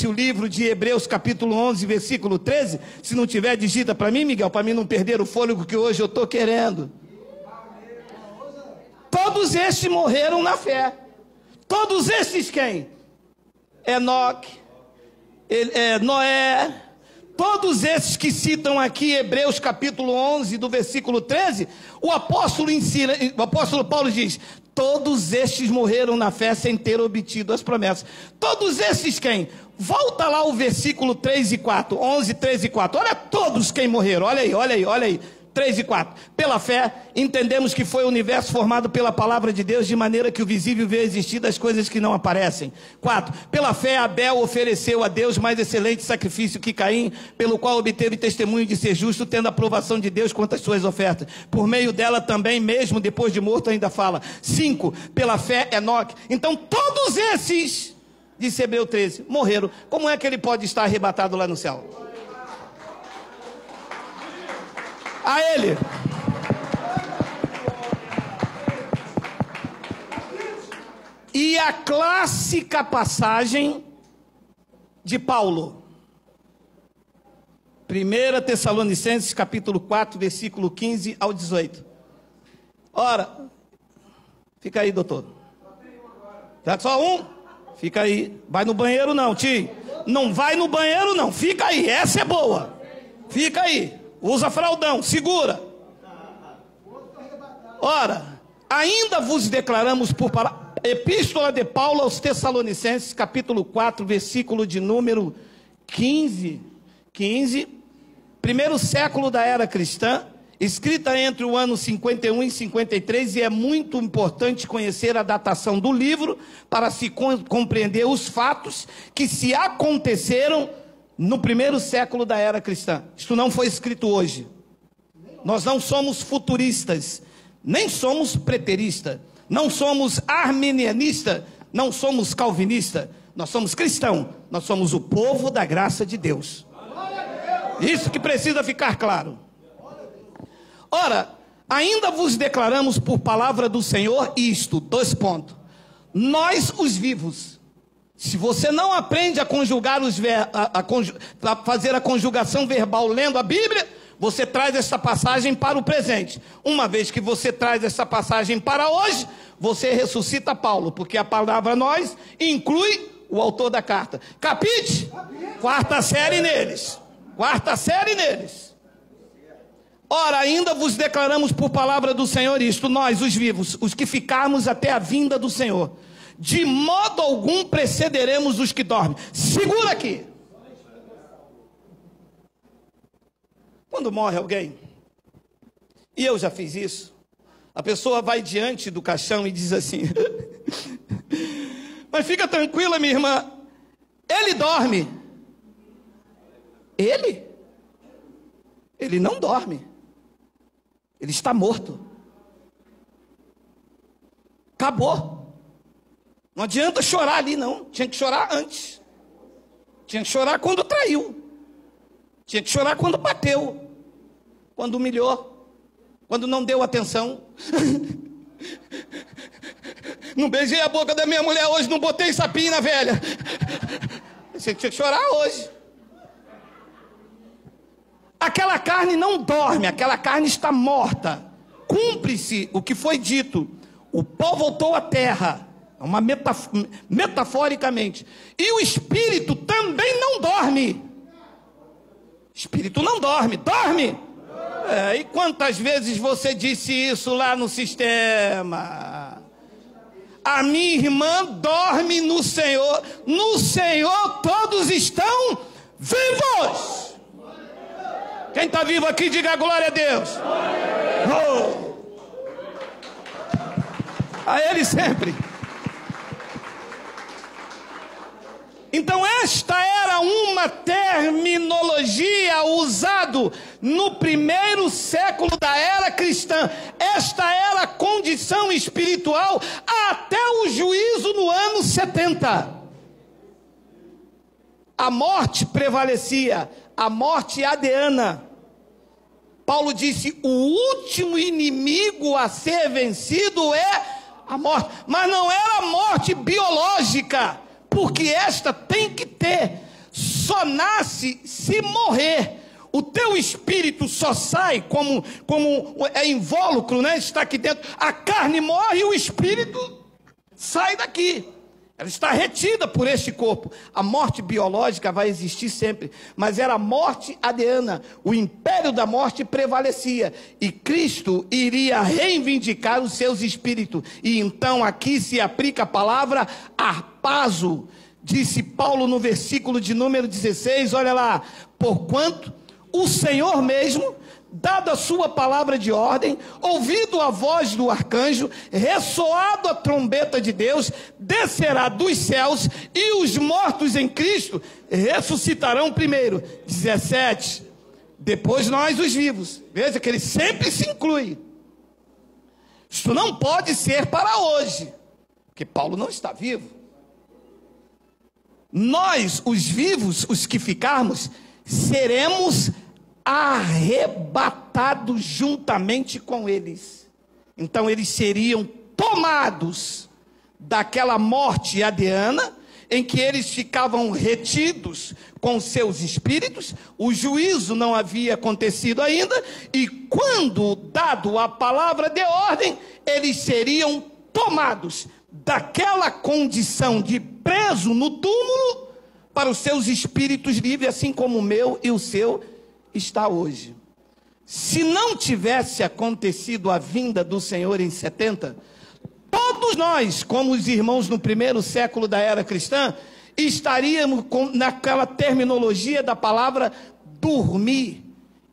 o livro de Hebreus capítulo 11, versículo 13? Se não tiver, digita para mim, Miguel, para mim não perder o fôlego que hoje eu estou querendo. Todos estes morreram na fé. Todos estes quem? Enoque, Noé, todos esses que citam aqui Hebreus capítulo 11, do versículo 13, o apóstolo Paulo diz, todos estes morreram na fé sem ter obtido as promessas. Todos esses quem? Volta lá o versículo 3 e 4, 11, 3 e 4, olha todos quem morreram, olha aí, 3 e 4, pela fé, entendemos que foi o universo formado pela palavra de Deus, de maneira que o visível veio existir das coisas que não aparecem. 4, pela fé Abel ofereceu a Deus mais excelente sacrifício que Caim, pelo qual obteve testemunho de ser justo, tendo a aprovação de Deus quanto às suas ofertas. Por meio dela também, mesmo depois de morto, ainda fala. 5, pela fé Enoque. Então todos esses, disse Hebreus 13, morreram. Como é que ele pode estar arrebatado lá no céu? A ele. E a clássica passagem de Paulo. 1 Tessalonicenses capítulo 4, versículo 15 ao 18. Ora, fica aí, doutor. Tá só um? Fica aí. Vai no banheiro não, tio. Não vai no banheiro não. Fica aí, essa é boa. Fica aí. Usa fraldão, segura. Ora, ainda vos declaramos por palavra, Epístola de Paulo aos Tessalonicenses, capítulo 4, versículo de número 15, primeiro século da era cristã, escrita entre o ano 51 e 53, e é muito importante conhecer a datação do livro, para se compreender os fatos que se aconteceram no primeiro século da era cristã. Isto não foi escrito hoje. Nós não somos futuristas, nem somos preteristas, não somos arminianistas, não somos calvinistas. Nós somos cristãos, nós somos o povo da graça de Deus. Isso que precisa ficar claro. Ora, ainda vos declaramos por palavra do Senhor isto, 2 pontos. Nós os vivos. Se você não aprende a conjugar a fazer a conjugação verbal lendo a Bíblia, você traz essa passagem para o presente. Uma vez que você traz essa passagem para hoje, você ressuscita Paulo, porque a palavra nós inclui o autor da carta. Capite? Quarta série neles. Quarta série neles. Ora, ainda vos declaramos por palavra do Senhor isto, nós os vivos, os que ficarmos até a vinda do Senhor. De modo algum precederemos os que dormem. Segura aqui. Quando morre alguém, e eu já fiz isso, a pessoa vai diante do caixão e diz assim, mas fica tranquila, minha irmã, ele dorme. Ele? Ele não dorme. Ele está morto. Acabou. Não adianta chorar ali, não. Tinha que chorar antes. Tinha que chorar quando traiu. Tinha que chorar quando bateu. Quando humilhou. Quando não deu atenção. Não beijei a boca da minha mulher hoje, não botei sapinho na velha. Você tinha que chorar hoje. Aquela carne não dorme, aquela carne está morta. Cumpre-se o que foi dito. O pó voltou à terra. Uma metaforicamente. E o espírito também não dorme. Espírito não dorme. Dorme? E quantas vezes você disse isso lá no sistema? A minha irmã dorme no Senhor. No Senhor todos estão vivos. Quem está vivo aqui, diga glória a Deus. Oh. A Ele sempre. Então esta era uma terminologia usada no primeiro século da era cristã. Esta era a condição espiritual até o juízo no ano 70. A morte prevalecia, a morte adeana. Paulo disse, o último inimigo a ser vencido é a morte. Mas não era a morte biológica, porque esta tem que ter nasce se morrer. O teu espírito só sai como é invólucro, né? Está aqui dentro. A carne morre e o espírito sai daqui. Ela está retida por este corpo. A morte biológica vai existir sempre, mas era a morte adriana. O império da morte prevalecia e Cristo iria reivindicar os seus espíritos. E então aqui se aplica a palavra harpazo. Disse Paulo no versículo de número 16, olha lá: porquanto o Senhor mesmo, dada a sua palavra de ordem, ouvido a voz do arcanjo, ressoado a trombeta de Deus, descerá dos céus, e os mortos em Cristo ressuscitarão primeiro. 17, depois nós os vivos. Veja que ele sempre se inclui. Isso não pode ser para hoje, porque Paulo não está vivo. Nós, os vivos, os que ficarmos, seremos arrebatados juntamente com eles. Então eles seriam tomados daquela morte adriana, em que eles ficavam retidos com seus espíritos. O juízo não havia acontecido ainda, e quando dado a palavra de ordem, eles seriam tomados daquela condição de preso no túmulo para os seus espíritos livres, assim como o meu e o seu está hoje. Se não tivesse acontecido a vinda do Senhor em 70, todos nós, como os irmãos no primeiro século da era cristã, estaríamos naquela terminologia da palavra dormir,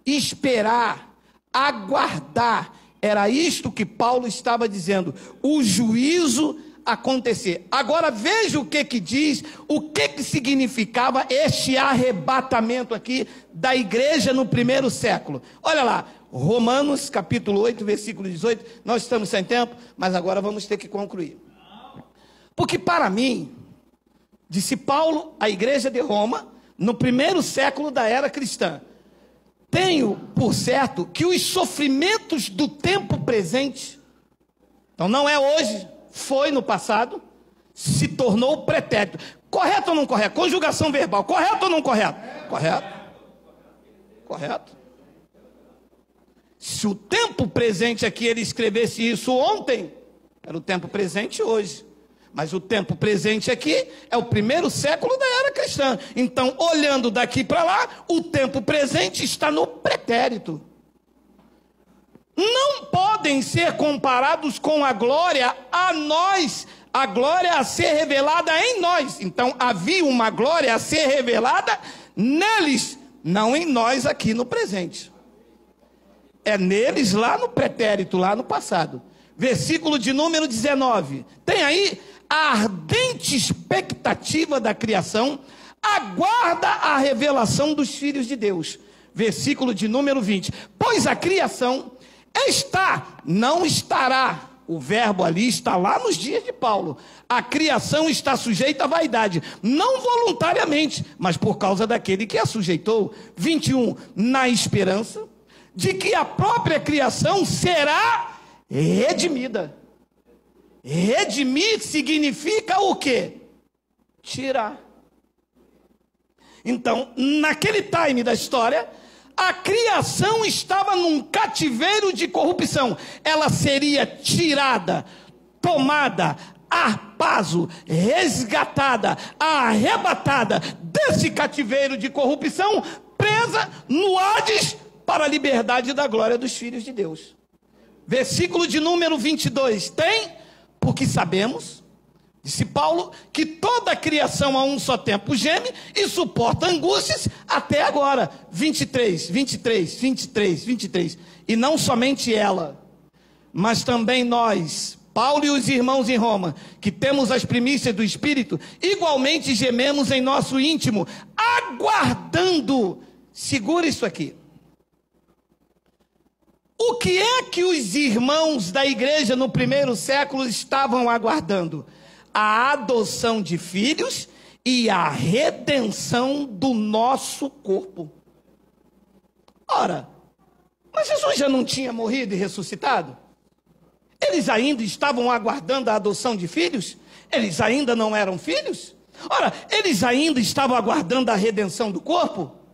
esperar, aguardar. Era isto que Paulo estava dizendo, o juízo acontecer. Agora veja o que diz, o que significava este arrebatamento aqui da igreja no primeiro século. Olha lá, Romanos capítulo 8, versículo 18, nós estamos sem tempo, mas agora vamos ter que concluir. Porque para mim, disse Paulo, a igreja de Roma, no primeiro século da era cristã, tenho por certo que os sofrimentos do tempo presente, então não é hoje, foi no passado, se tornou pretérito. Correto ou não correto? Conjugação verbal, correto ou não correto? Correto. Correto. Se o tempo presente aqui ele escrevesse isso ontem, era o tempo presente hoje. Mas o tempo presente aqui é o primeiro século da era cristã. Então, olhando daqui para lá, o tempo presente está no pretérito. Não podem ser comparados com a glória a nós, a glória a ser revelada em nós. Então havia uma glória a ser revelada neles, não em nós aqui no presente. É neles lá no pretérito, lá no passado. Versículo de número 19. Tem aí: a ardente expectativa da criação aguarda a revelação dos filhos de Deus. Versículo de número 20. Pois a criação está, não estará. O verbo ali está lá nos dias de Paulo. A criação está sujeita à vaidade, não voluntariamente, mas por causa daquele que a sujeitou. 21. Na esperança de que a própria criação será redimida. Redimir significa o quê? Tirar. Então, naquele time da história, a criação estava num cativeiro de corrupção. Ela seria tirada, tomada, harpazo, resgatada, arrebatada desse cativeiro de corrupção, presa no Hades para a liberdade da glória dos filhos de Deus. Versículo de número 22. Tem, porque sabemos, disse Paulo, que toda a criação a um só tempo geme e suporta angústias até agora. 23. E não somente ela, mas também nós, Paulo e os irmãos em Roma, que temos as primícias do Espírito, igualmente gememos em nosso íntimo, aguardando. Segura isso aqui. O que é que os irmãos da igreja no primeiro século estavam aguardando? A adoção de filhos e a redenção do nosso corpo. Ora, mas Jesus já não tinha morrido e ressuscitado? Eles ainda estavam aguardando a adoção de filhos? Eles ainda não eram filhos? Ora, eles ainda estavam aguardando a redenção do corpo?